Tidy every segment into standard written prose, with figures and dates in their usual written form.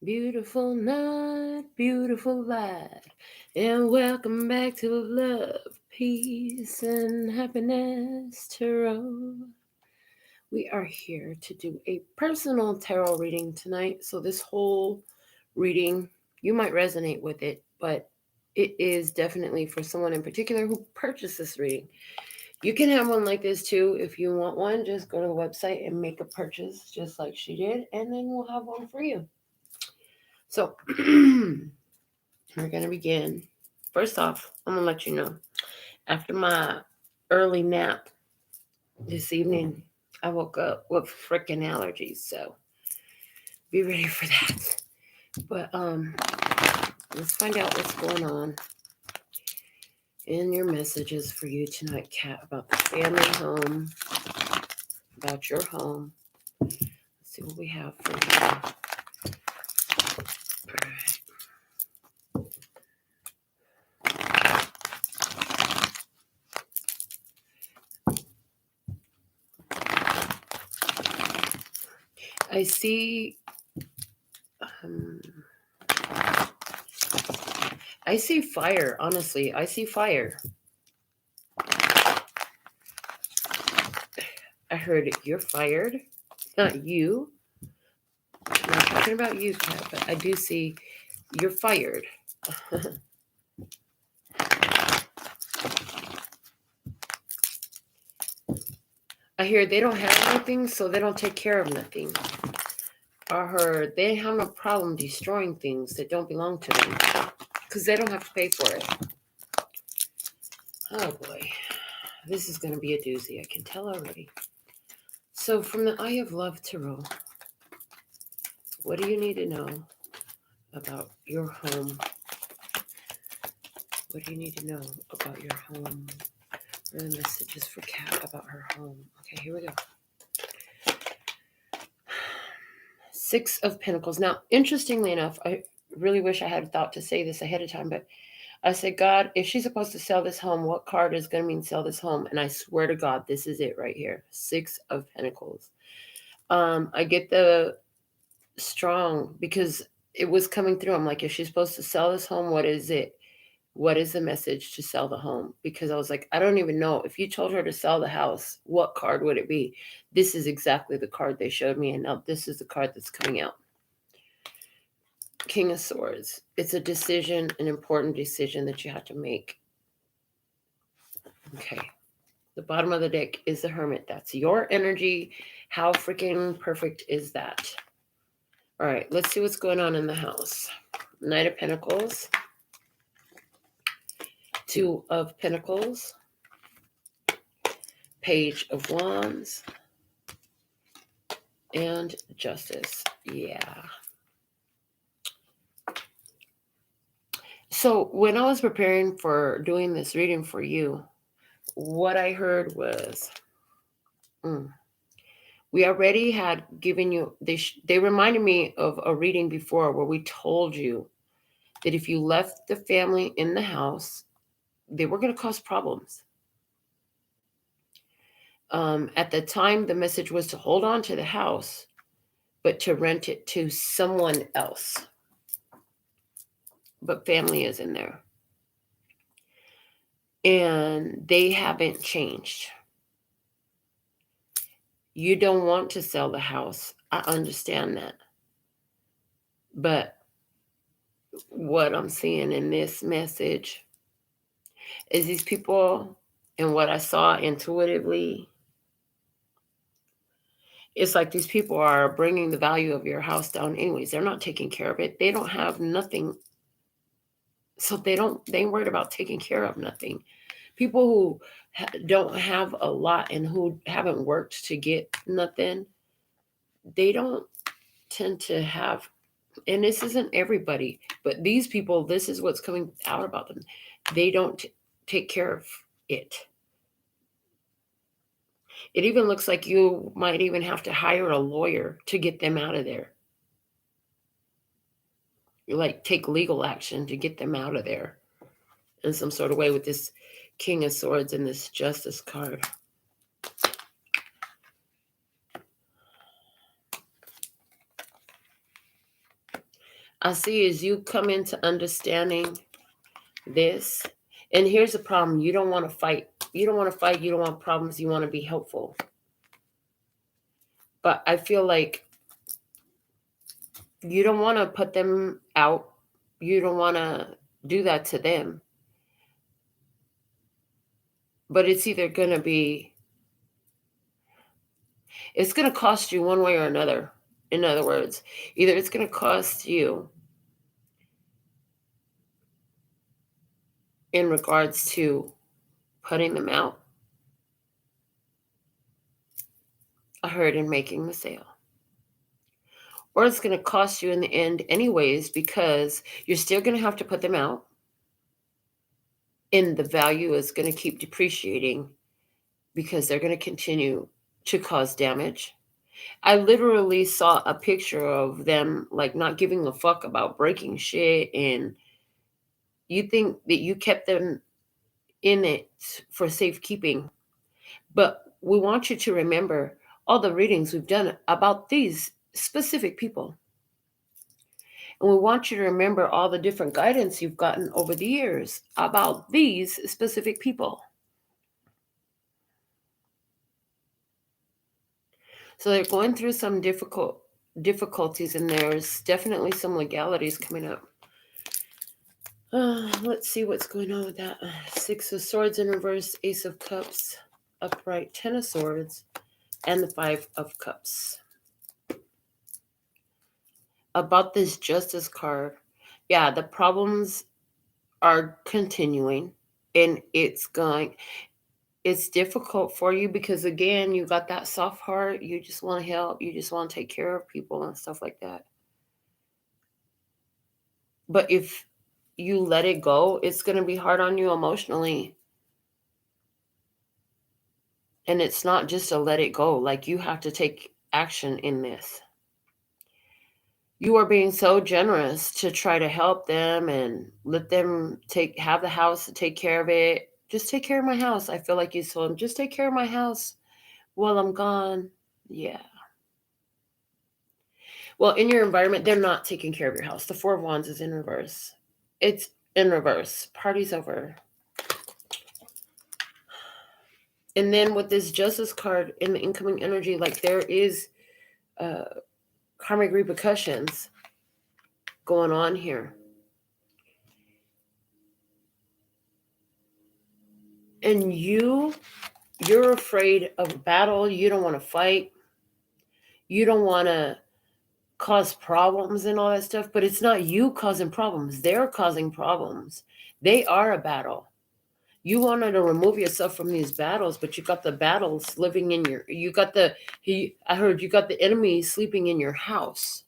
Beautiful night, beautiful light, and welcome back to Love, Peace, and Happiness Tarot. We are here to do a personal tarot reading tonight. So, this whole reading, you might resonate with it, but it is definitely for someone in particular who purchased this reading. You can have one like this too if you want one. Just go to the website and make a purchase just like she did, and then we'll have one for you. So, we're going to begin. First off, I'm going to let you know, after my early nap this evening, I woke up with freaking allergies, so be ready for that. But let's find out what's going on in your messages for you tonight, Kat, about the family home, about your home. Let's see what we have for you. All right. I see fire, honestly. I see fire. I heard you're fired. Not you. I'm not talking about you, Kat, but I do see you're fired. I hear they don't have anything, so they don't take care of nothing. I heard they have no problem destroying things that don't belong to them because they don't have to pay for it. Oh boy, this is going to be a doozy. I can tell already. So from the Eye of Love Tarot, what do you need to know about your home? What do you need to know about your home? What are the messages for Kat about her home? Okay, here we go. Six of Pentacles. Now, interestingly enough, I really wish I had thought to say this ahead of time, but I said, God, if she's supposed to sell this home, what card is going to mean sell this home? And I swear to God, this is it right here. Six of Pentacles. I get the strong because it was coming through. I'm like, if she's supposed to sell this home, what is it? What is the message to sell the home? Because I was like, I don't even know. If you told her to sell the house, what card would it be? This is exactly the card they showed me. And now this is the card that's coming out. King of Swords. It's a decision, an important decision that you have to make. Okay. The bottom of the deck is the Hermit. That's your energy. How freaking perfect is that? All right. Let's see what's going on in the house. Knight of Pentacles. Two of Pentacles. Page of Wands. And Justice. Yeah. So when I was preparing for doing this reading for you, what I heard was, we already had given you, they reminded me of a reading before where we told you that if you left the family in the house, they were going to cause problems. At the time, the message was to hold on to the house, but to rent it to someone else. But family is in there. And they haven't changed. You don't want to sell the house. I understand that. But what I'm seeing in this message is these people, and what I saw intuitively, it's like these people are bringing the value of your house down anyways. They're not taking care of it. They don't have nothing. So they ain't worried about taking care of nothing. People who don't have a lot and who haven't worked to get nothing, they don't tend to have, and this isn't everybody, but these people, this is what's coming out about them. They don't take care of it. It even looks like you might even have to hire a lawyer to get them out of there. You like take legal action to get them out of there in some sort of way with this King of Swords and this Justice card. I see is you come into understanding this. And here's the problem. You don't want to fight. You don't want to fight. You don't want problems. You want to be helpful. But I feel like you don't want to put them out. You don't want to do that to them. But it's either going to be, it's going to cost you one way or another. In other words, either it's going to cost you in regards to putting them out. I heard in making the sale. Or it's going to cost you in the end anyways, because you're still going to have to put them out. And the value is going to keep depreciating because they're going to continue to cause damage. I literally saw a picture of them like not giving a fuck about breaking shit. And you think that you kept them in it for safekeeping. But we want you to remember all the readings we've done about these specific people. And we want you to remember all the different guidance you've gotten over the years about these specific people. So they're going through some difficulties, and there's definitely some legalities coming up. Let's see what's going on with that. 6 of Swords in reverse, Ace of Cups upright, 10 of Swords, and the 5 of Cups. About this Justice card, yeah, the problems are continuing, and it's difficult for you because, again, you got that soft heart. You just want to help. You just want to take care of people and stuff like that. But if you let it go, it's going to be hard on you emotionally. And it's not just a let it go. Like, you have to take action in this. You are being so generous to try to help them and let them have the house to take care of it. Just take care of my house. I feel like you told them, just take care of my house while I'm gone. Yeah. Well, in your environment, they're not taking care of your house. The 4 of Wands is in reverse. It's in reverse. Party's over. And then with this Justice card in the incoming energy, like, there is karmic repercussions going on here. And you're afraid of a battle. You don't want to fight. You don't want to cause problems and all that stuff. But it's not you causing problems. They're causing problems. They are a battle. You wanted to remove yourself from these battles, but you got the battles living in I heard you got the enemy sleeping in your house.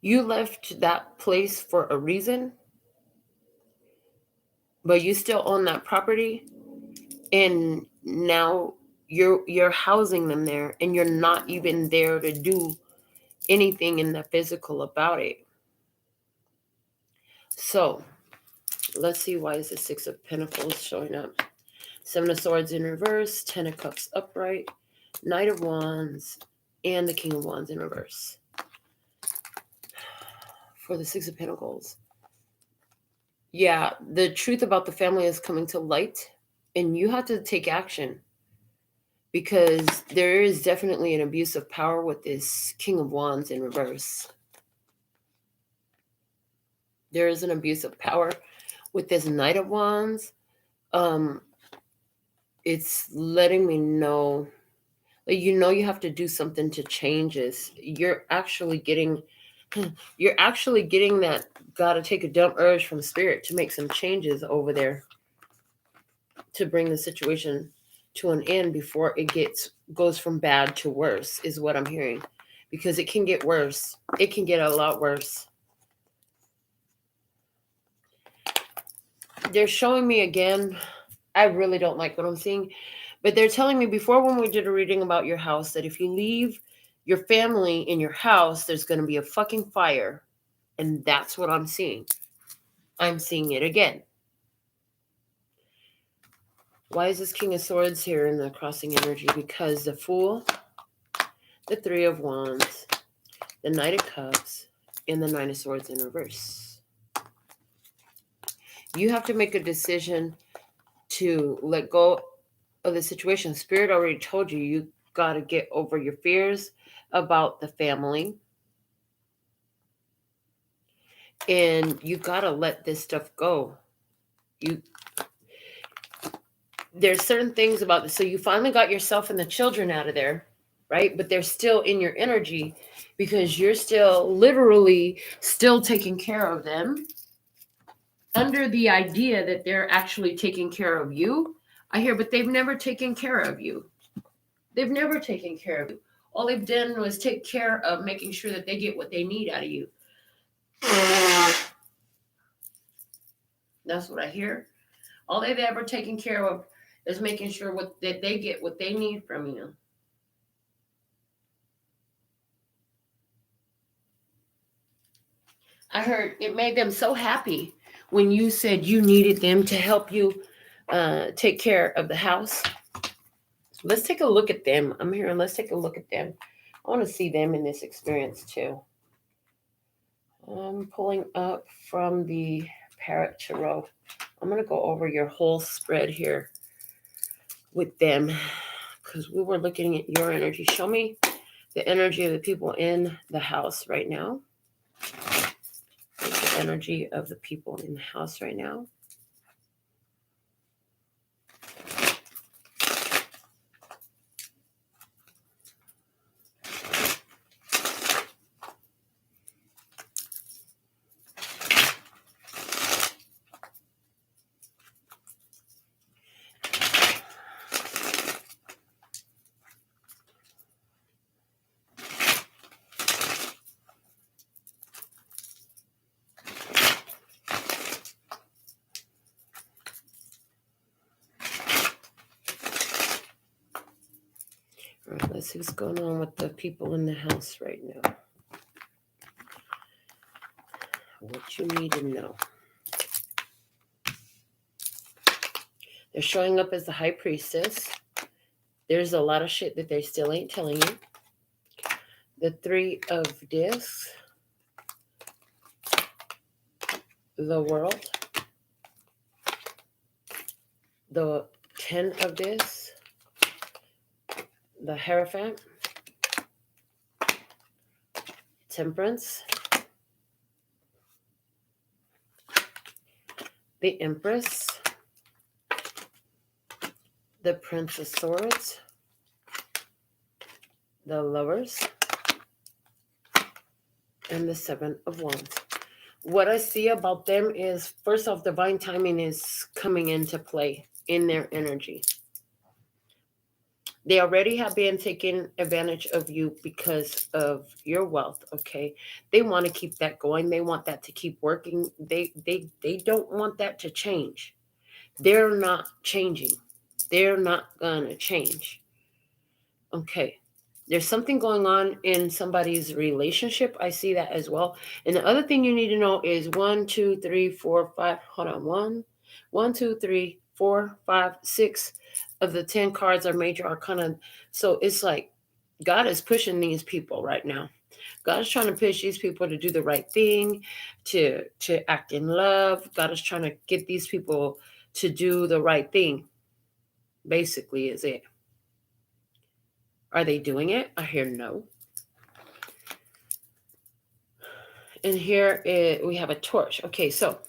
You left that place for a reason, but you still own that property, and now you're housing them there, and you're not even there to do anything in the physical about it. So let's see, why is the 6 of Pentacles showing up? 7 of Swords in reverse, 10 of Cups upright, Knight of Wands, and the King of Wands in reverse. For the 6 of Pentacles. Yeah, the truth about the family is coming to light, and you have to take action, because there is definitely an abuse of power with this King of Wands in reverse. There is an abuse of power with this Knight of Wands. It's letting me know that you have to do something to change this. You're actually getting that gotta take a dump urge from spirit to make some changes over there to bring the situation to an end before it goes from bad to worse, is what I'm hearing. Because it can get worse. It can get a lot worse. They're showing me again, I really don't like what I'm seeing, but they're telling me before, when we did a reading about your house, that if you leave your family in your house, there's going to be a fucking fire. And that's what I'm seeing. I'm seeing it again. Why is this King of Swords here in the crossing energy? Because the Fool, the 3 of Wands, the Knight of Cups, and the Nine of Swords in reverse. You have to make a decision to let go of the situation. Spirit already told you, you got to get over your fears about the family. And you got to let this stuff go. There's certain things about this. So you finally got yourself and the children out of there, right? But they're still in your energy because you're still literally still taking care of them under the idea that they're actually taking care of you. I hear, but they've never taken care of you. They've never taken care of you. All they've done was take care of making sure that they get what they need out of you. That's what I hear. All they've ever taken care of is making sure that they get what they need from you. I heard it made them so happy when you said you needed them to help you take care of the house. So let's take a look at them. I'm here and let's take a look at them. I want to see them in this experience too. I'm pulling up from the Parrot Tarot. I'm going to go over your whole spread here with them because we were looking at your energy. Show me the energy of the people in the house right now. The energy of the people in the house right now. All right, let's see what's going on with the people in the house right now. What you need to know. They're showing up as the High Priestess. There's a lot of shit that they still ain't telling you. The Three of Discs. The World. The 10 of Discs. The Hierophant. Temperance. The Empress. The Prince of Swords. The Lovers. And the Seven of Wands. What I see about them is, first off, divine timing is coming into play in their energy. They already have been taking advantage of you because of your wealth, okay? They want to keep that going. They want that to keep working. They don't want that to change. They're not changing. They're not going to change. Okay. There's something going on in somebody's relationship. I see that as well. And the other thing you need to know is 1, 2, 3, 4, 5. Hold on. 1, 2, 3, 4, 5, 6 of the 10 cards are major arcana. So it's like God is pushing these people right now. God is trying to push these people to do the right thing, to act in love. God is trying to get these people to do the right thing, basically, is it. Are they doing it? I hear no. And here we have a torch. Okay, so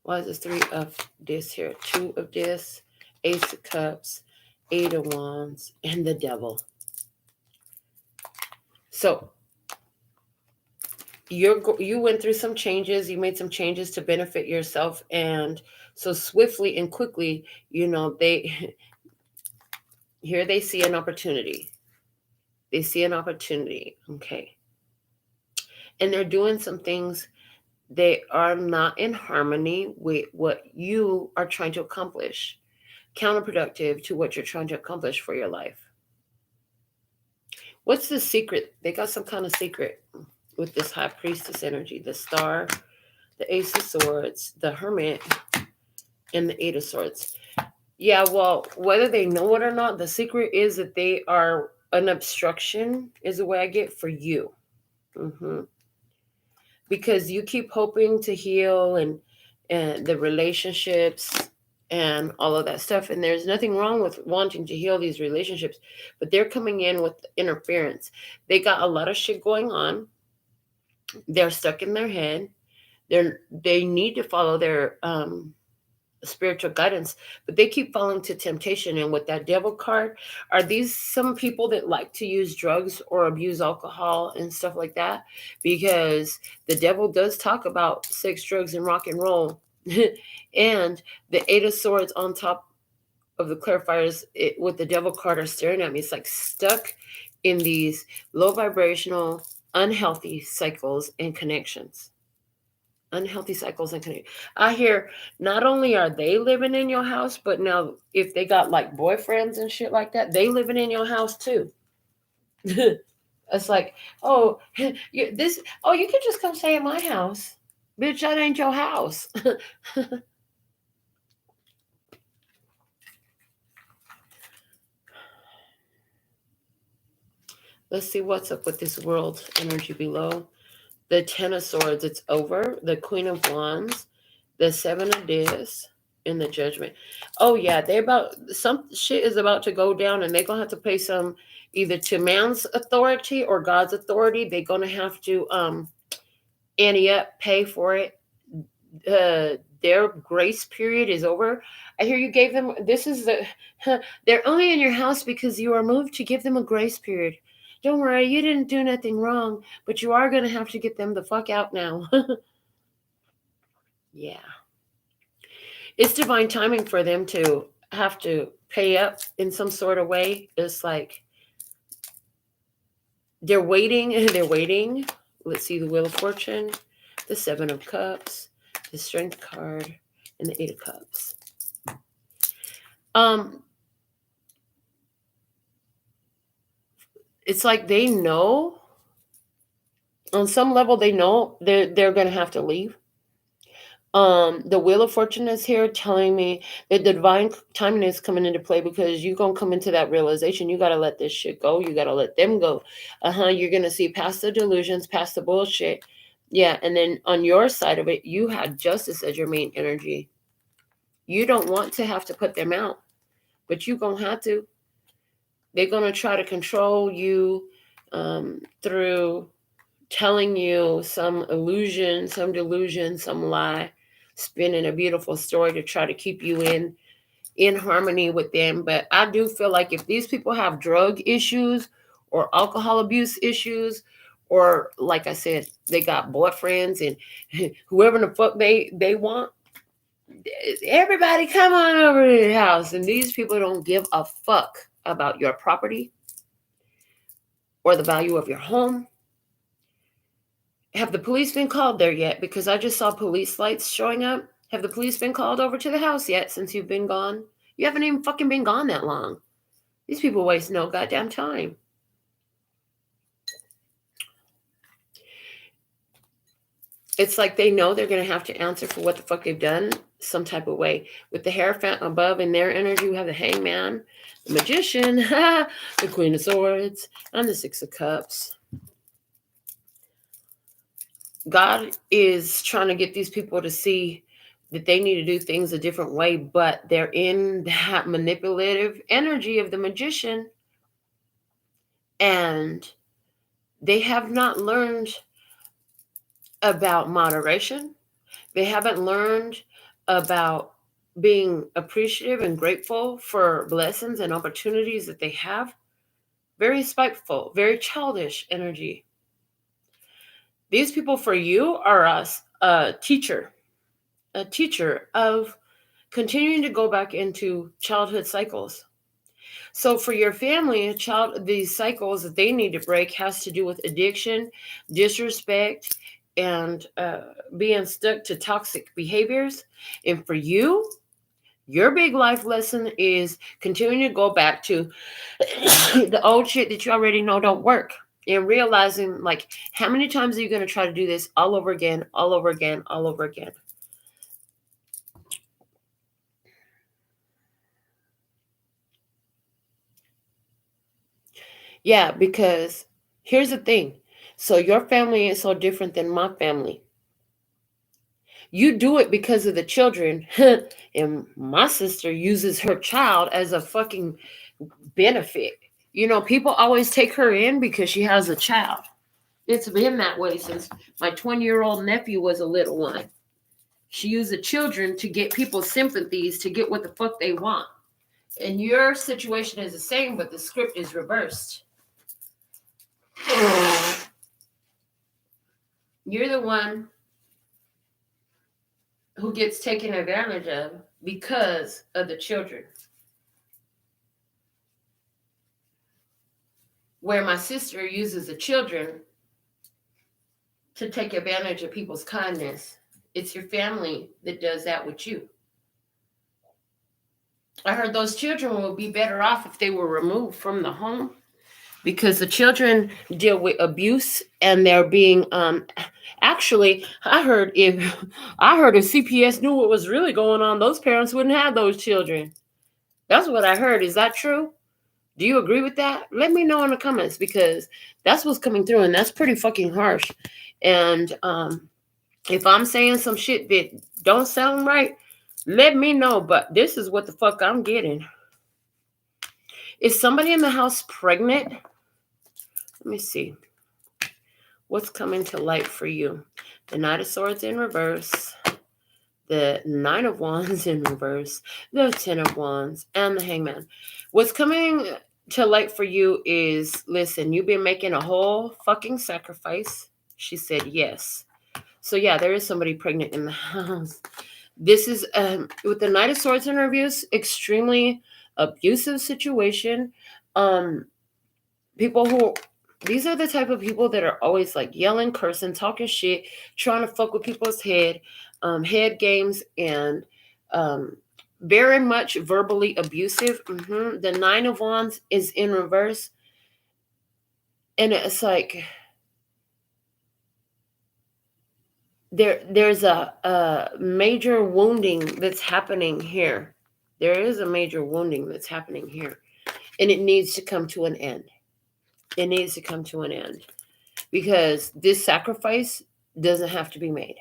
what is this? 3 of this here? 2 of this, Ace of Cups, 8 of Wands, and the Devil. So you went through some changes. You made some changes to benefit yourself. And so swiftly and quickly, here they see an opportunity. They see an opportunity. Okay. And they're doing some things. They are not in harmony with what you are trying to accomplish. Counterproductive to what you're trying to accomplish for your life. What's the secret? They got some kind of secret with this High Priestess energy. The Star, the Ace of Swords, the Hermit, and the 8 of Swords. Yeah, well, whether they know it or not, the secret is that they are an obstruction is the way I get for you. Because you keep hoping to heal and the relationships and all of that stuff. And there's nothing wrong with wanting to heal these relationships, but they're coming in with interference. They got a lot of shit going on. They're stuck in their head. They need to follow their spiritual guidance, but they keep falling to temptation. And with that devil card, are these some people that like to use drugs or abuse alcohol and stuff like that? Because the devil does talk about sex, drugs, and rock and roll. And the Eight of Swords on top of the clarifiers with the devil card are staring at me. It's like stuck in these low vibrational, unhealthy cycles and connections. Unhealthy cycles and connections. I hear not only are they living in your house, but now if they got like boyfriends and shit like that, they living in your house too. It's like, oh, you could just come stay at my house. Bitch, that ain't your house. Let's see what's up with this world energy below. The Ten of Swords, it's over. The Queen of Wands, the Seven of Discs, and the Judgment. Oh yeah, some shit is about to go down, and they're gonna have to pay some either to man's authority or God's authority. They're gonna have to ante up, pay for it. Their grace period is over. I hear you gave them. They're only in your house because you are moved to give them a grace period. Don't worry, you didn't do nothing wrong, but you are going to have to get them the fuck out now. Yeah. It's divine timing for them to have to pay up in some sort of way. It's like they're waiting. They're waiting. Let's see the Wheel of Fortune, the Seven of Cups, the Strength card, and the Eight of Cups. It's like they know, on some level, they know they're going to have to leave. The Wheel of Fortune is here telling me that the divine timing is coming into play because you're going to come into that realization. You got to let this shit go. You got to let them go. You're going to see past the delusions, past the bullshit. Yeah. And then on your side of it, you had justice as your main energy. You don't want to have to put them out, but you're going to have to. They're going to try to control you through telling you some illusion, some delusion, some lie, spinning a beautiful story to try to keep you in harmony with them. But I do feel like if these people have drug issues or alcohol abuse issues, or like I said, they got boyfriends and whoever the fuck they want, everybody come on over to the house. And these people don't give a fuck about your property or the value of your home. Have the police been called there yet? Because I just saw police lights showing up. Have the police been called over to the house yet since you've been gone? You haven't even fucking been gone that long. These people waste no goddamn time. It's like they know they're going to have to answer for what the fuck they've done some type of way. With the Hierophant above in their energy, we have the Hangman, the Magician, the Queen of Swords, and the Six of Cups. God is trying to get these people to see that they need to do things a different way, but they're in that manipulative energy of the Magician, and they have not learned about moderation. They haven't learned about being appreciative and grateful for blessings and opportunities that they have. Very spiteful, very childish energy. These people for you are a teacher of continuing to go back into childhood cycles. So for your family, these cycles that they need to break has to do with addiction, disrespect, and being stuck to toxic behaviors. And for you, your big life lesson is continuing to go back to the old shit that you already know don't work. And realizing, like, how many times are you going to try to do this all over again, all over again, all over again? Yeah, because here's the thing. So your family is so different than my family. You do it because of the children. And my sister uses her child as a fucking benefit. You know, people always take her in because she has a child. It's been that way since my 20-year-old nephew was a little one. She used the children to get people's sympathies, to get what the fuck they want. And your situation is the same, but the script is reversed. You're the one who gets taken advantage of because of the children. Where my sister uses the children to take advantage of people's kindness. It's your family that does that with you. I heard those children would be better off if they were removed from the home because the children deal with abuse and they're being actually I heard if CPS knew what was really going on, those parents wouldn't have those children. That's what I heard. Is that true? Do you agree with that? Let me know in the comments because that's what's coming through and that's pretty fucking harsh. And if I'm saying some shit that don't sound right, let me know. But this is what the fuck I'm getting. Is somebody in the house pregnant? Let me see. What's coming to light for you? The Knight of Swords in reverse. The Nine of Wands in reverse. The Ten of Wands. And the Hangman. What's coming to light for you is, listen, you've been making a whole fucking sacrifice. She said yes. So yeah, there is somebody pregnant in the house. This is, with the Knight of Swords in reverse, extremely abusive situation. People who, these are the type of people that are always like yelling, cursing, talking shit, trying to fuck with people's head games, and very much verbally abusive. The Nine of Wands is in reverse. And it's like, there's a major wounding that's happening here. There is a major wounding that's happening here. And it needs to come to an end. It needs to come to an end. Because this sacrifice doesn't have to be made.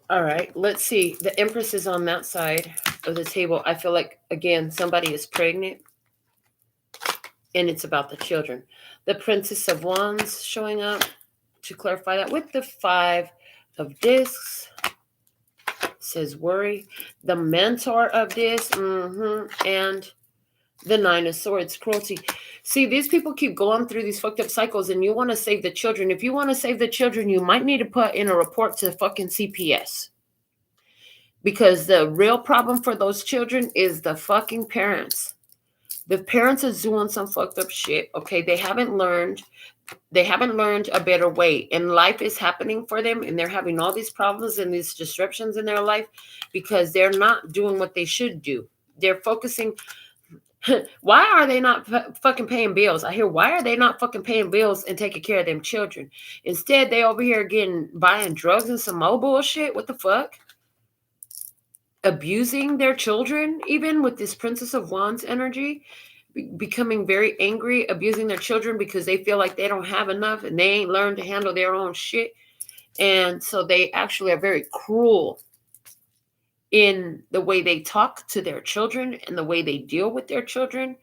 All right, let's see. The Empress is on that side of the table. I feel like, again, somebody is pregnant. And it's about the children. The Princess of Wands showing up to clarify that with the Five of Discs. Says worry. The Mentor of Discs. And the Nine of Swords, cruelty. See, these people keep going through these fucked up cycles and you want to save the children. If you want to save the children, you might need to put in a report to fucking CPS. Because the real problem for those children is the fucking parents. The parents are doing some fucked up shit. Okay, they haven't learned a better way. And life is happening for them and they're having all these problems and these disruptions in their life because they're not doing what they should do. They're focusing. Why are they not fucking paying bills? I hear, why are they not fucking paying bills and taking care of them children? Instead, they over here buying drugs and some more bullshit. What the fuck? Abusing their children, even with this Princess of Wands energy, becoming very angry, abusing their children because they feel like they don't have enough and they ain't learned to handle their own shit. And so they actually are very cruel in the way they talk to their children and the way they deal with their children.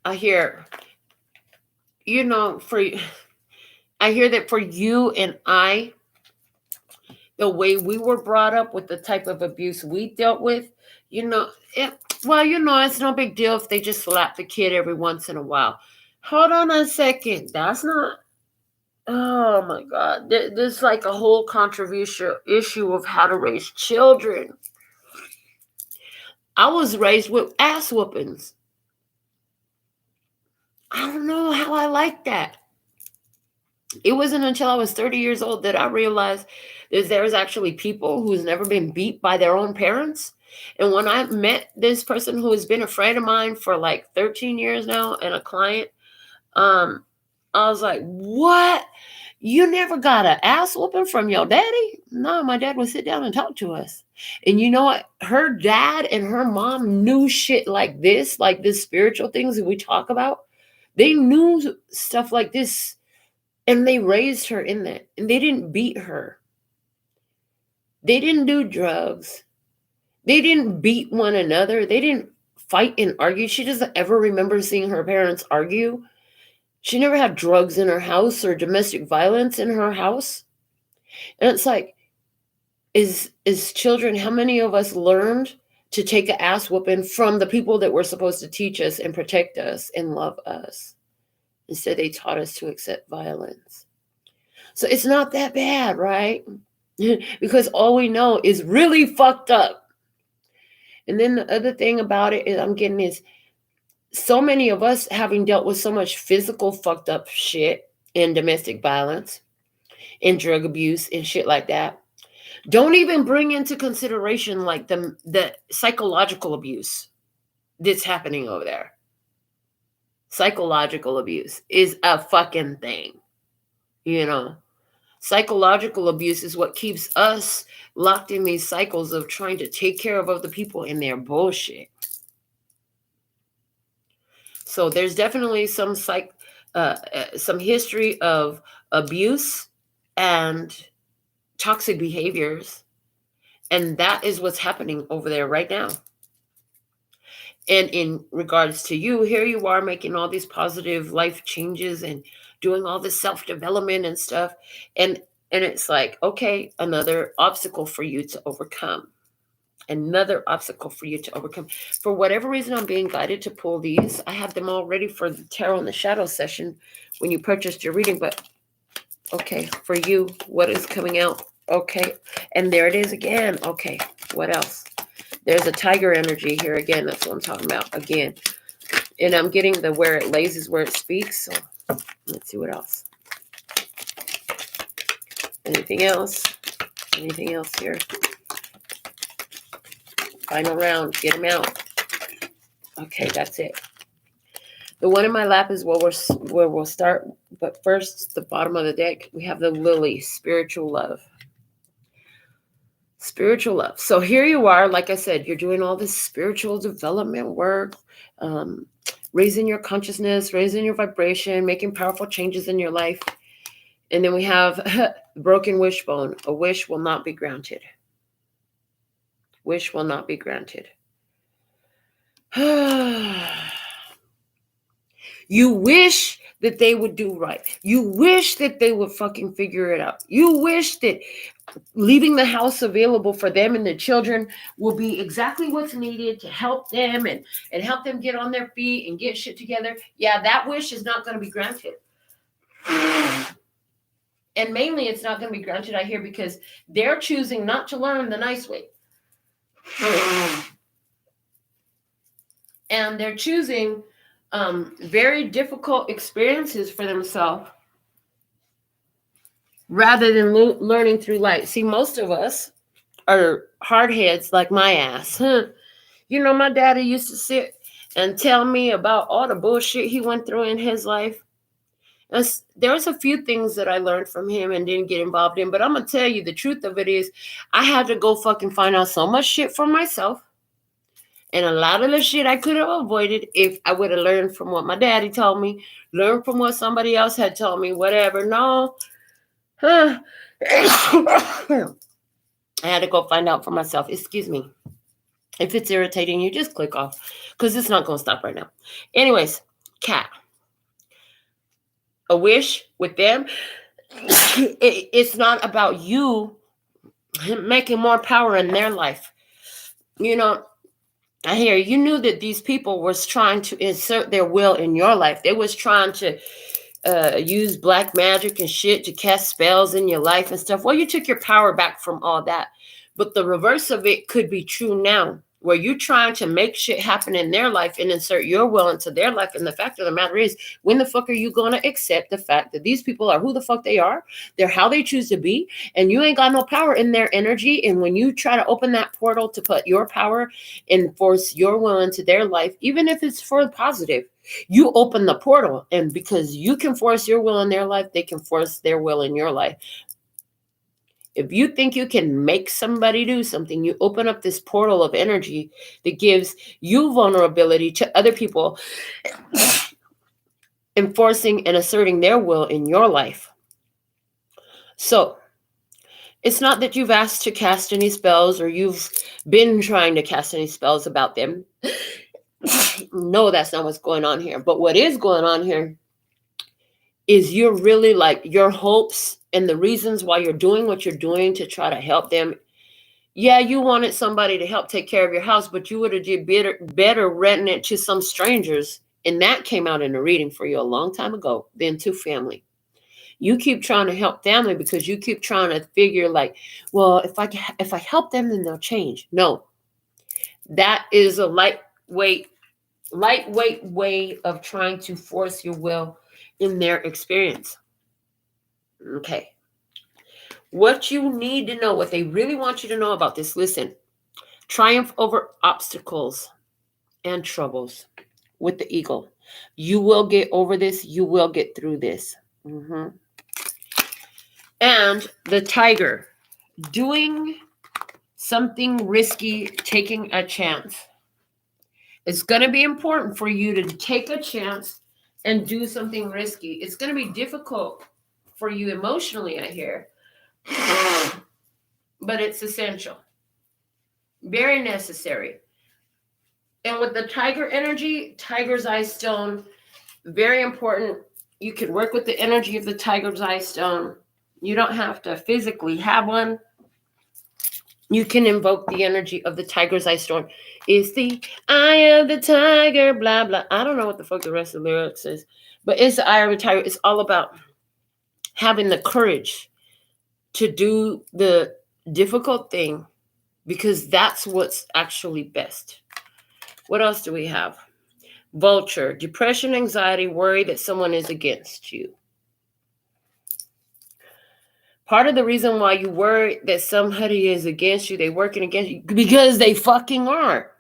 I hear, I hear that for you and I, the way we were brought up with the type of abuse we dealt with, it's no big deal if they just slap the kid every once in a while. Hold on a second. That's not, oh my God. There's like a whole controversial issue of how to raise children. I was raised with ass whoopings. I don't know how I like that. It wasn't until I was 30 years old that I realized that there's actually people who's never been beat by their own parents. And when I met this person who has been a friend of mine for like 13 years now and a client, I was like, what? You never got an ass whooping from your daddy? No, my dad would sit down and talk to us. And you know what? Her dad and her mom knew shit like this spiritual things that we talk about. They knew stuff like this, and they raised her in that. And they didn't beat her. They didn't do drugs. They didn't beat one another. They didn't fight and argue. She doesn't ever remember seeing her parents argue. She never had drugs in her house or domestic violence in her house. And it's like, is children, how many of us learned to take an ass whooping from the people that were supposed to teach us and protect us and love us? Instead, they taught us to accept violence. So it's not that bad, right? Because all we know is really fucked up. And then the other thing about it is I'm getting is so many of us having dealt with so much physical fucked up shit and domestic violence and drug abuse and shit like that. Don't even bring into consideration like the psychological abuse that's happening over there. Psychological abuse is a fucking thing. You know, psychological abuse is what keeps us locked in these cycles of trying to take care of other people and their bullshit. So there's definitely some history of abuse and toxic behaviors. And that is what's happening over there right now. And in regards to you, here you are making all these positive life changes and doing all this self-development and stuff. And it's like, okay, another obstacle for you to overcome. Another obstacle for you to overcome. For whatever reason, I'm being guided to pull these. I have them all ready for the Tarot in the Shadow session when you purchased your reading. But okay, for you, what is coming out? Okay, and there it is again. Okay, what else? There's a tiger energy here again. That's what I'm talking about again. And I'm getting the where it lays is where it speaks. So let's see what else. Anything else? Anything else here? Final round. Get them out. Okay, that's it. The one in my lap is where we'll start. But first, the bottom of the deck, we have the Lily, spiritual love. Spiritual love. So here you are, like I said, you're doing all this spiritual development work, raising your consciousness, raising your vibration, making powerful changes in your life. And then we have broken wishbone. A wish will not be granted. Wish will not be granted. You wish that they would do right. You wish that they would fucking figure it out. You wish that leaving the house available for them and their children will be exactly what's needed to help them and help them get on their feet and get shit together. Yeah, that wish is not going to be granted. And mainly it's not going to be granted, I hear, because they're choosing not to learn the nice way. And they're choosing very difficult experiences for themselves rather than learning through life. See, most of us are hardheads like my ass. You know, my daddy used to sit and tell me about all the bullshit he went through in his life. And there was a few things that I learned from him and didn't get involved in. But I'm going to tell you, the truth of it is I had to go fucking find out so much shit for myself. And a lot of the shit I could have avoided if I would have learned from what my daddy told me, learned from what somebody else had told me, whatever. No. I had to go find out for myself. Excuse me. If it's irritating you, just click off because it's not going to stop right now. Anyways, cat. A wish with them. It's not about you making more power in their life. You know, I hear you knew that these people was trying to insert their will in your life. They was trying to use black magic and shit to cast spells in your life and stuff. Well, you took your power back from all that. But the reverse of it could be true now, where you're trying to make shit happen in their life and insert your will into their life. And the fact of the matter is, when the fuck are you going to accept the fact that these people are who the fuck they are? They're how they choose to be. And you ain't got no power in their energy. And when you try to open that portal to put your power and force your will into their life, even if it's for the positive, You open the portal, and because you can force your will in their life, they can force their will in your life. If you think you can make somebody do something, you open up this portal of energy that gives you vulnerability to other people, enforcing and asserting their will in your life. So it's not that you've asked to cast any spells or you've been trying to cast any spells about them. No, that's not what's going on here. But what is going on here is you're really like your hopes and the reasons why you're doing what you're doing to try to help them. Yeah, you wanted somebody to help take care of your house, but you would have did better renting it to some strangers. And that came out in a reading for you a long time ago than to family. You keep trying to help family because you keep trying to figure like, well, if I help them, then they'll change. No, that is a lightweight way of trying to force your will in their experience. Okay. What you need to know, what they really want you to know about this, listen, triumph over obstacles and troubles with the eagle. You will get over this. You will get through this. And the tiger, doing something risky, taking a chance. It's going to be important for you to take a chance and do something risky. It's going to be difficult for you emotionally, I hear. But it's essential. Very necessary. And with the tiger energy, tiger's eye stone, very important. You can work with the energy of the tiger's eye stone. You don't have to physically have one. You can invoke the energy of the tiger's eye stone. It's the eye of the tiger, blah, blah. I don't know what the fuck the rest of the lyrics is, but it's the eye of the tiger. It's all about having the courage to do the difficult thing because that's what's actually best. What else do we have? Vulture, depression, anxiety, worry that someone is against you. Part of the reason why you worry that somebody is against you, they're working against you, because they fucking are.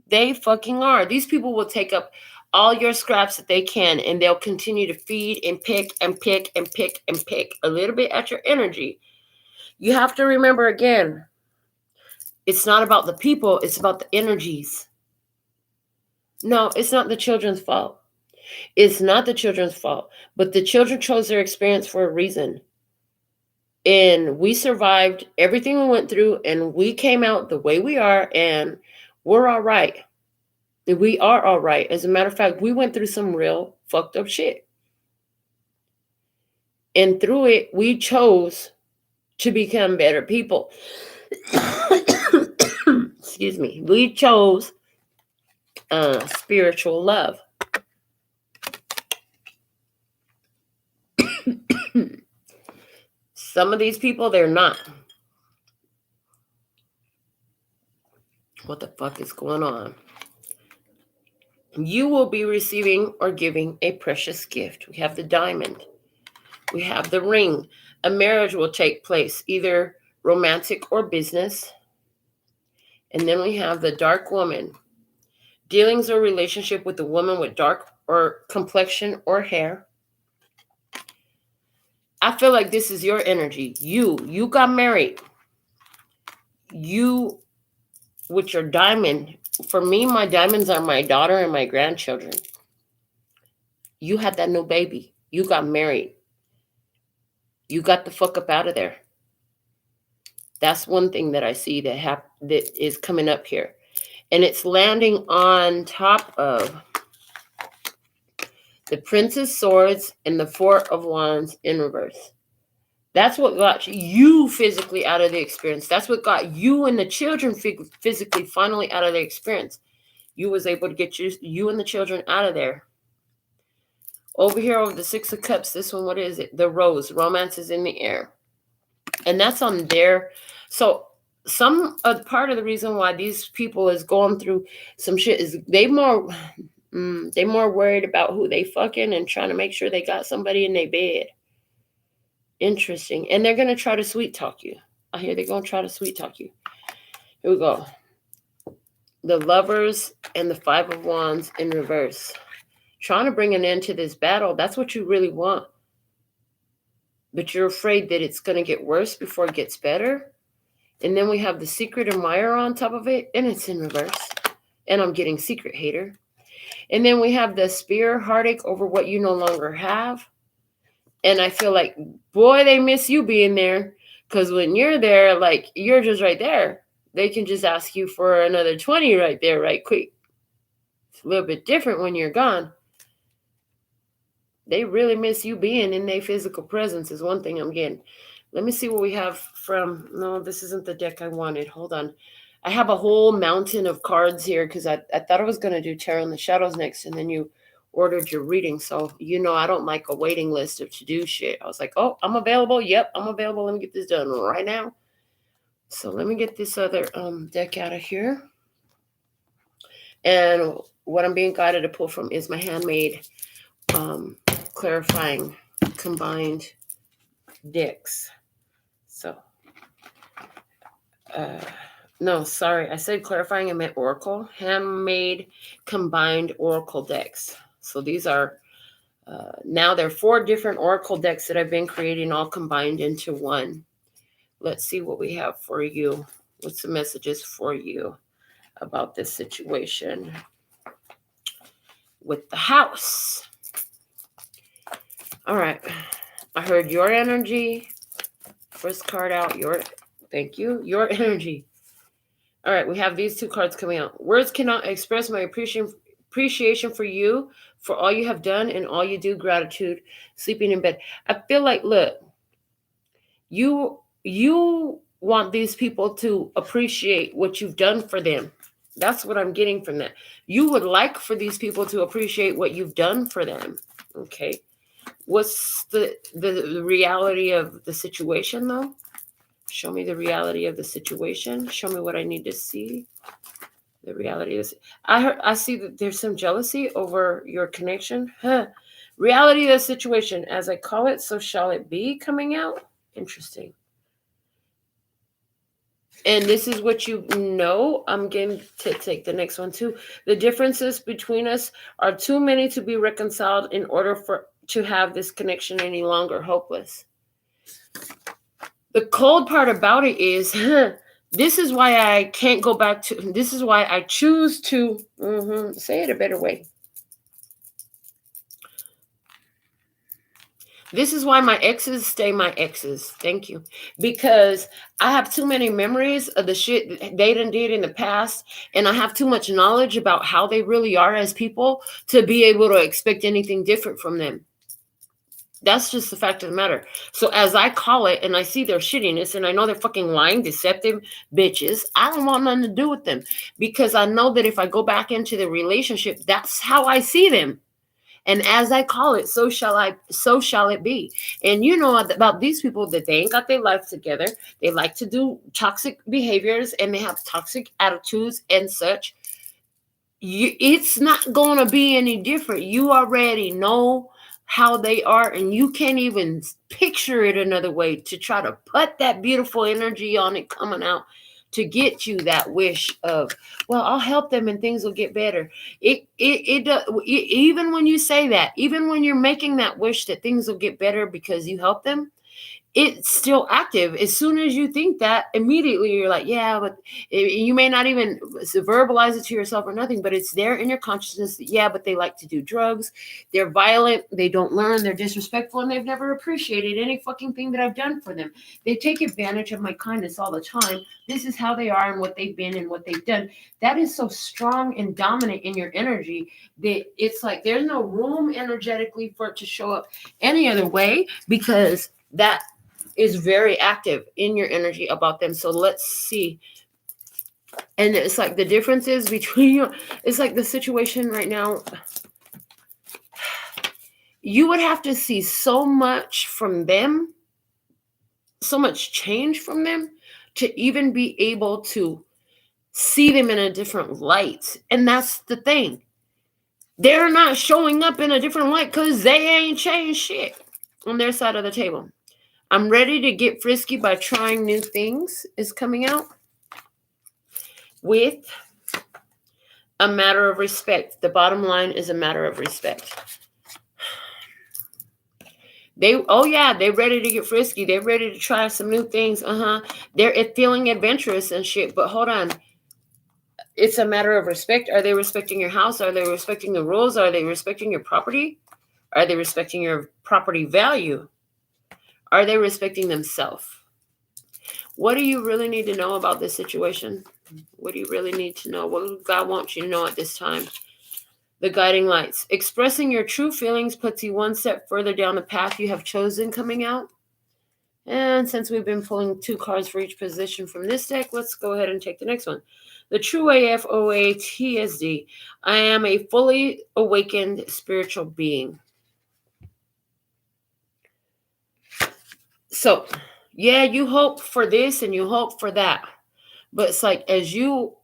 They fucking are. These people will take up all your scraps that they can, and they'll continue to feed and pick and pick and pick and pick a little bit at your energy. You have to remember again, it's not about the people, it's about the energies. No, it's not the children's fault. It's not the children's fault, but the children chose their experience for a reason. And we survived everything we went through, and we came out the way we are, and we're all right. We are all right. As a matter of fact, we went through some real fucked up shit. And through it, we chose to become better people. Excuse me. We chose spiritual love. Some of these people, they're not. What the fuck is going on? You will be receiving or giving a precious gift. We have the diamond. We have the ring. A marriage will take place, either romantic or business. And then we have the dark woman. Dealings or relationship with a woman with dark or complexion or hair. I feel like this is your energy. You got married. You, with your diamond, for me, my diamonds are my daughter and my grandchildren. You had that new baby. You got married. You got the fuck up out of there. That's one thing that I see that is coming up here. And it's landing on top of the Prince of Swords and the Four of Wands in reverse. That's what got you physically out of the experience. That's what got you and the children physically finally out of the experience. You was able to get you and the children out of there. Over here, over the Six of Cups, this one, what is it? The Rose. Romance is in the air. And that's on there. So part of the reason why these people is going through some shit is they more worried about who they fucking and trying to make sure they got somebody in their bed. Interesting. And they're going to try to sweet talk you. I hear they're going to try to sweet talk you. Here we go. the Lovers and the Five of Wands in reverse. Trying to bring an end to this battle. That's what you really want. But you're afraid that it's going to get worse before it gets better. And then we have the Secret Admirer on top of it, and it's in reverse. And I'm getting Secret Hater. And then we have the Spear, heartache over what you no longer have. And I feel like, boy, they miss you being there. Because when you're there, like, you're just right there. They can just ask you for another 20 right there, right quick. It's a little bit different when you're gone. They really miss you being in their physical presence is one thing I'm getting. Let me see what we have from... No, this isn't the deck I wanted. Hold on. I have a whole mountain of cards here because I thought I was going to do Tarot in the Shadows next, and then you ordered your reading. So, I don't like a waiting list of to-do shit. I was like, oh, I'm available. Yep, I'm available. Let me get this done right now. So let me get this other deck out of here. And what I'm being guided to pull from is my handmade clarifying combined decks. So, no, sorry. I said clarifying, I meant oracle. Handmade combined oracle decks. So these are, now there are 4 different oracle decks that I've been creating all combined into one. Let's see what we have for you. What's the messages for you about this situation with the house? All right. I heard your energy. First card out, thank you. Your energy. All right, we have these 2 cards coming out. Words cannot express my appreciation for you, for all you have done and all you do. Gratitude. Sleeping in bed. I feel like, look, you want these people to appreciate what you've done for them. That's what I'm getting from that. You would like for these people to appreciate what you've done for them. Okay. What's the reality of the situation, though? Show me the reality of the situation. Show me what I need to see. The reality is, I see that there's some jealousy over your connection. Reality of the situation. As I call it, so shall it be, coming out. Interesting. And this is what you know. I'm going to take the next one too. The differences between us are too many to be reconciled in order to have this connection any longer hopeless. The cold part about it is, this is why I can't go back to, this is why I choose to, say it a better way. This is why my exes stay my exes. Thank you. Because I have too many memories of the shit they done did in the past. And I have too much knowledge about how they really are as people to be able to expect anything different from them. That's just the fact of the matter. So as I call it and I see their shittiness and I know they're fucking lying, deceptive bitches, I don't want nothing to do with them. Because I know that if I go back into the relationship, that's how I see them. And as I call it, so shall it be. And you know about these people that they ain't got their life together. They like to do toxic behaviors and they have toxic attitudes and such. It's not going to be any different. You already know how they are, and you can't even picture it another way to try to put that beautiful energy on it coming out to get you that wish of, well, I'll help them and things will get better. Even when you say that, even when you're making that wish that things will get better because you help them, it's still active. As soon as you think that, immediately you're like, yeah, but you may not even verbalize it to yourself or nothing, but it's there in your consciousness that, yeah, but they like to do drugs. They're violent. They don't learn. They're disrespectful. And they've never appreciated any fucking thing that I've done for them. They take advantage of my kindness all the time. This is how they are and what they've been and what they've done. That is so strong and dominant in your energy that it's like there's no room energetically for it to show up any other way, because that is very active in your energy about them. So let's see. And it's like the differences between you. It's like the situation right now. You would have to see so much from them, so much change from them to even be able to see them in a different light. And that's the thing. They're not showing up in a different light because they ain't changed shit on their side of the table. I'm ready to get frisky by trying new things is coming out with a matter of respect. The bottom line is a matter of respect. They're ready to get frisky. They're ready to try some new things. They're feeling adventurous and shit. But hold on. It's a matter of respect. Are they respecting your house? Are they respecting the rules? Are they respecting your property? Are they respecting your property value? Are they respecting themselves? What do you really need to know about this situation? What do you really need to know? What does God want you to know at this time? The guiding lights. Expressing your true feelings puts you one step further down the path you have chosen coming out. And since we've been pulling 2 cards for each position from this deck, let's go ahead and take the next one. The True AF OA TSD. I am a fully awakened spiritual being. So, yeah, you hope for this and you hope for that. But it's like, as you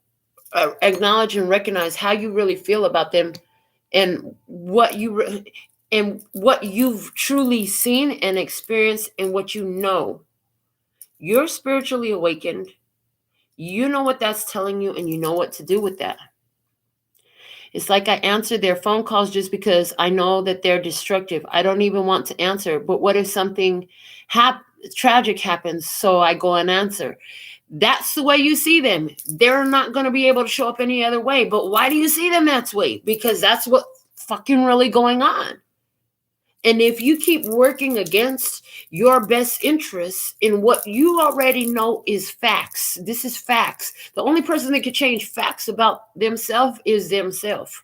acknowledge and recognize how you really feel about them and what you've truly seen and experienced and what you know, you're spiritually awakened. You know what that's telling you and you know what to do with that. It's like I answer their phone calls just because I know that they're destructive. I don't even want to answer. But what if something tragic happens? So I go and answer. That's the way you see them. They're not going to be able to show up any other way. But why do you see them that way? Because that's what's fucking really going on. And if you keep working against your best interests in what you already know is facts, this is facts. The only person that can change facts about themselves is themselves.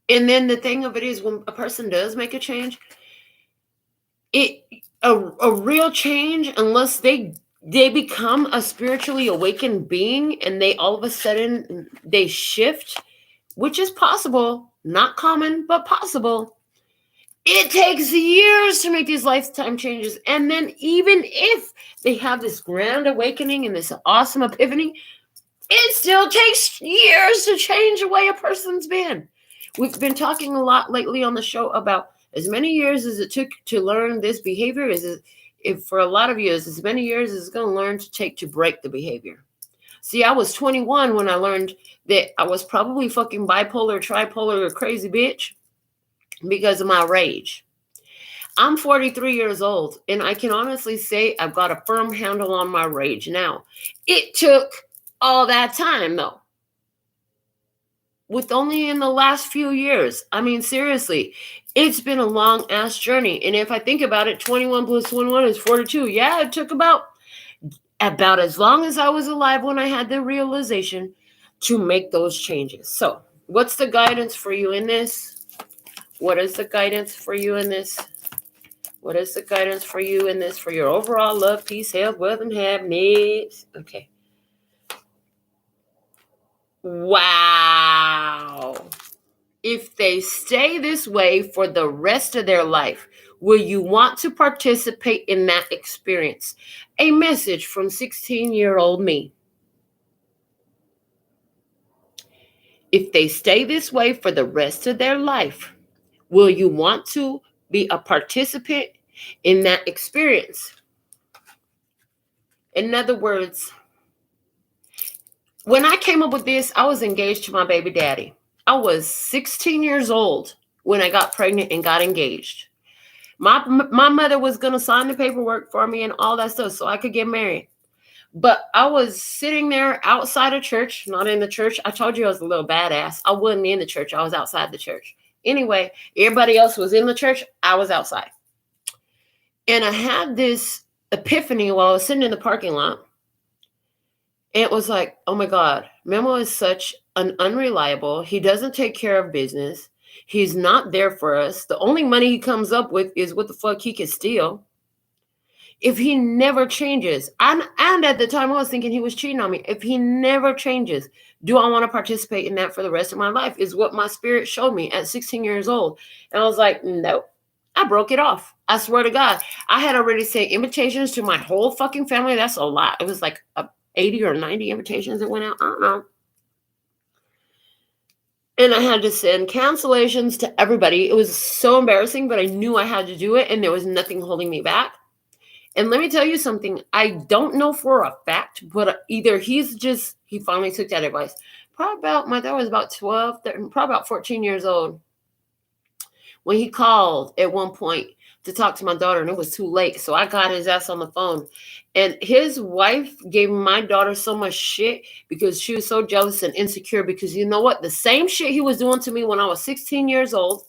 And then the thing of it is, when a person does make a change, a real change, unless they become a spiritually awakened being and they all of a sudden they shift, which is possible, not common, but possible. It takes years to make these lifetime changes. And then even if they have this grand awakening and this awesome epiphany, it still takes years to change the way a person's been. We've been talking a lot lately on the show about as many years as it took to learn this behavior, if for a lot of years, as many years as it's going to learn to take to break the behavior. See, I was 21 when I learned that I was probably fucking bipolar, tripolar, or crazy bitch because of my rage. I'm 43 years old, and I can honestly say I've got a firm handle on my rage now. It took all that time, though. With only in the last few years. I mean, seriously, it's been a long-ass journey. And if I think about it, 21 plus 21 is 42. Yeah, it took about as long as I was alive when I had the realization to make those changes. So, what's the guidance for you in this? What is the guidance for you in this? What is the guidance for you in this for your overall love, peace, health, wealth, and happiness? Okay. Wow. If they stay this way for the rest of their life, will you want to participate in that experience? A message from 16-year-old me. If they stay this way for the rest of their life, will you want to be a participant in that experience? In other words, when I came up with this, I was engaged to my baby daddy. I was 16 years old when I got pregnant and got engaged. My mother was going to sign the paperwork for me and all that stuff so I could get married. But I was sitting there outside of church, not in the church. I told you I was a little badass. I wasn't in the church. I was outside the church. Anyway, everybody else was in the church. I was outside. And I had this epiphany while I was sitting in the parking lot. And it was like, oh my God, Memo is such an unreliable. He doesn't take care of business. He's not there for us. The only money he comes up with is what the fuck he can steal. If he never changes, and at the time I was thinking he was cheating on me. If he never changes, do I want to participate in that for the rest of my life? Is what my spirit showed me at 16 years old. And I was like, no, I broke it off. I swear to God. I had already sent invitations to my whole fucking family. That's a lot. It was like 80 or 90 invitations that went out. I don't know. And I had to send cancellations to everybody. It was so embarrassing, but I knew I had to do it, and there was nothing holding me back. And let me tell you something. I don't know for a fact, but either he finally took that advice. my daughter was about 12, 13, probably about 14 years old, when he called at one point to talk to my daughter, and it was too late. So I got his ass on the phone. And his wife gave my daughter so much shit because she was so jealous and insecure. Because you know what? The same shit he was doing to me when I was 16 years old,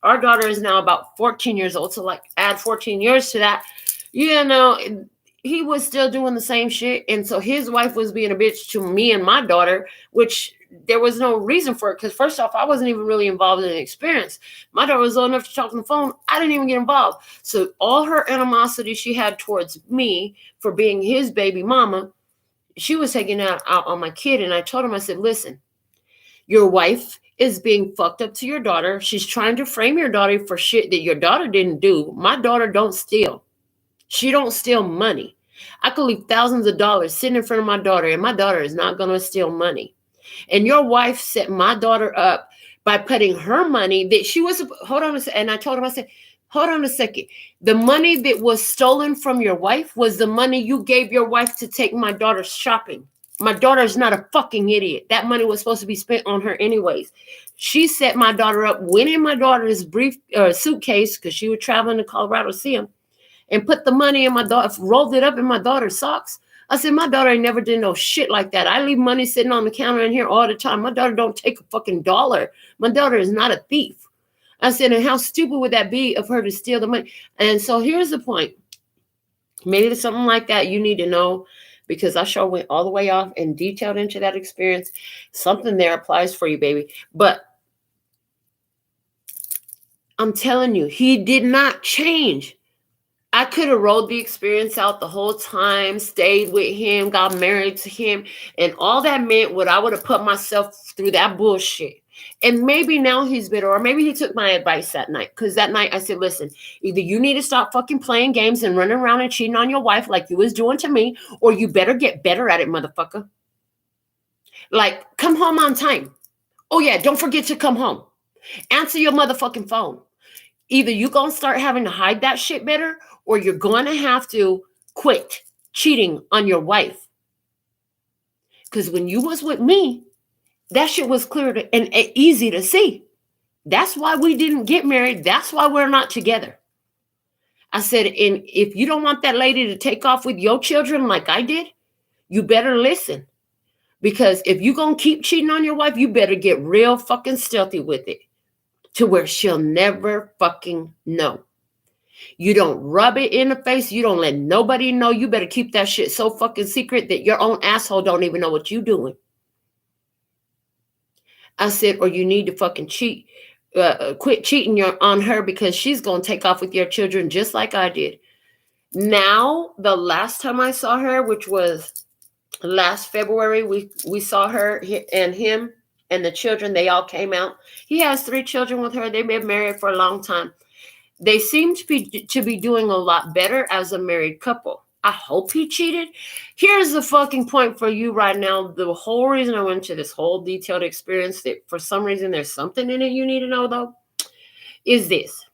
our daughter is now about 14 years old. So like add 14 years to that, you know, he was still doing the same shit. And so his wife was being a bitch to me and my daughter, which there was no reason for it. Because first off, I wasn't even really involved in the experience. My daughter was old enough to talk on the phone. I didn't even get involved. So all her animosity she had towards me for being his baby mama, she was taking out on my kid. And I told him, I said, listen, your wife is being fucked up to your daughter. She's trying to frame your daughter for shit that your daughter didn't do. My daughter don't steal. She don't steal money. I could leave thousands of dollars sitting in front of my daughter, and my daughter is not going to steal money. And your wife set my daughter up by putting her money that she was, hold on a second. And I told him, I said, hold on a second. The money that was stolen from your wife was the money you gave your wife to take my daughter shopping. My daughter is not a fucking idiot. That money was supposed to be spent on her anyways. She set my daughter up, went in my daughter's suitcase because she was traveling to Colorado to see him, and put the money in my daughter, rolled it up in my daughter's socks. I said, my daughter never did no shit like that. I leave money sitting on the counter in here all the time. My daughter don't take a fucking dollar. My daughter is not a thief. I said, and how stupid would that be of her to steal the money? And so here's the point. Maybe there's something like that you need to know, because I sure went all the way off and detailed into that experience. Something there applies for you, baby. But I'm telling you, he did not change. I could have rolled the experience out the whole time, stayed with him, got married to him, and all that meant what I would have put myself through that bullshit. And maybe now he's bitter, or maybe he took my advice that night. Because that night I said, listen, either you need to stop fucking playing games and running around and cheating on your wife like you was doing to me, or you better get better at it, motherfucker. Like, come home on time. Oh yeah, don't forget to come home. Answer your motherfucking phone. Either you're going to start having to hide that shit better, or you're going to have to quit cheating on your wife. Because when you was with me, that shit was clear and easy to see. That's why we didn't get married. That's why we're not together. I said, and if you don't want that lady to take off with your children like I did, you better listen. Because if you're going to keep cheating on your wife, you better get real fucking stealthy with it, to where she'll never fucking know. You don't rub it in the face. You don't let nobody know. You better keep that shit so fucking secret that your own asshole don't even know what you doing. I said, or you need to fucking quit cheating on her, because she's going to take off with your children just like I did. Now, the last time I saw her, which was last February, we saw her and him and the children. They all came out. He has 3 children with her. They've been married for a long time. They seem to be doing a lot better as a married couple. I hope he cheated. Here's the fucking point for you right now. The whole reason I went to this whole detailed experience, that for some reason there's something in it you need to know, though, is this.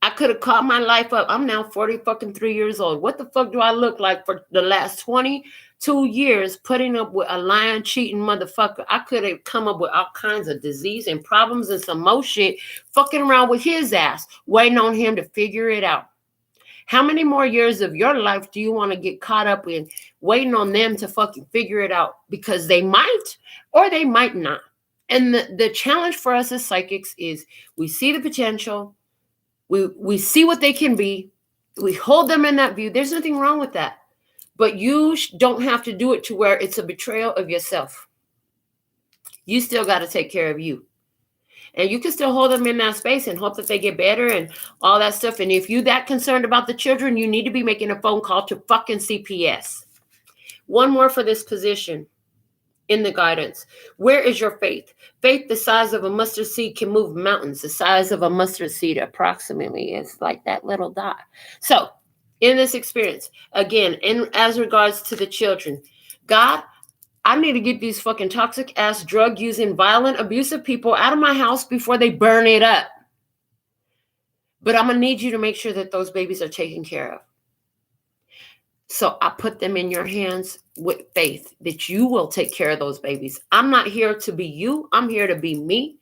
I could have caught my life up. I'm now 43 years old. What the fuck do I look like for the last 22 years putting up with a lying, cheating motherfucker? I could have come up with all kinds of disease and problems and some more shit, fucking around with his ass, waiting on him to figure it out. How many more years of your life do you want to get caught up in, waiting on them to fucking figure it out? Because they might, or they might not. And the challenge for us as psychics is we see the potential. We see what they can be. We hold them in that view. There's nothing wrong with that. But you don't have to do it to where it's a betrayal of yourself. You still got to take care of you. And you can still hold them in that space and hope that they get better and all that stuff. And if you're that concerned about the children, you need to be making a phone call to fucking CPS. One more for this position in the guidance. Where is your faith? Faith the size of a mustard seed can move mountains. The size of a mustard seed approximately is like that little dot. So in this experience, again, as regards to the children, God, I need to get these fucking toxic ass drug using, violent, abusive people out of my house before they burn it up. But I'm going to need you to make sure that those babies are taken care of. So I put them in your hands with faith that you will take care of those babies. I'm not here to be you. I'm here to be me.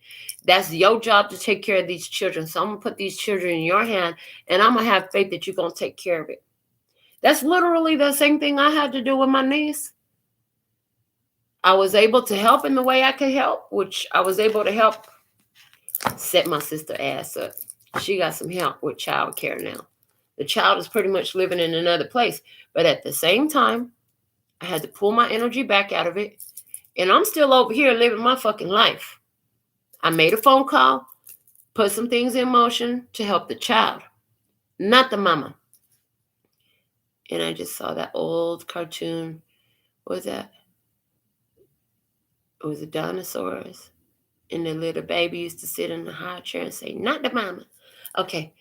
That's your job to take care of these children. So I'm going to put these children in your hand, and I'm going to have faith that you're going to take care of it. That's literally the same thing I had to do with my niece. I was able to help in the way I could help, which I was able to help set my sister ass up. She got some help with child care now. The child is pretty much living in another place. But at the same time, I had to pull my energy back out of it. And I'm still over here living my fucking life. I made a phone call, put some things in motion to help the child, not the mama. And I just saw that old cartoon. What was that? It was a dinosaurs. And the little baby used to sit in the high chair and say, not the mama. Okay.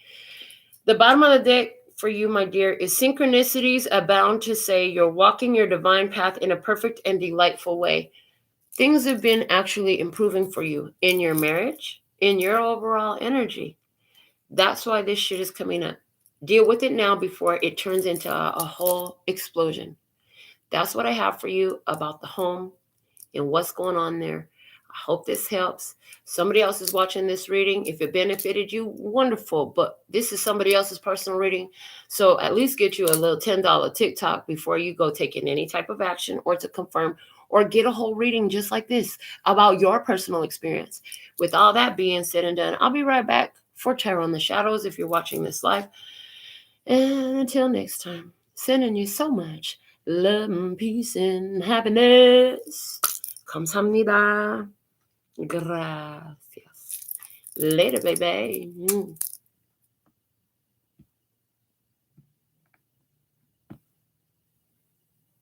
The bottom of the deck for you, my dear, is synchronicities abound to say you're walking your divine path in a perfect and delightful way. Things have been actually improving for you in your marriage, in your overall energy. That's why this shit is coming up. Deal with it now before it turns into a whole explosion. That's what I have for you about the home and what's going on there. I hope this helps. Somebody else is watching this reading. If it benefited you, wonderful. But this is somebody else's personal reading. So at least get you a little $10 TikTok before you go taking any type of action or to confirm or get a whole reading just like this about your personal experience. With all that being said and done, I'll be right back for Tarot in the Shadows if you're watching this live. And until next time, sending you so much love and peace and happiness. Kamsahamnida. Gracias. Later, baby.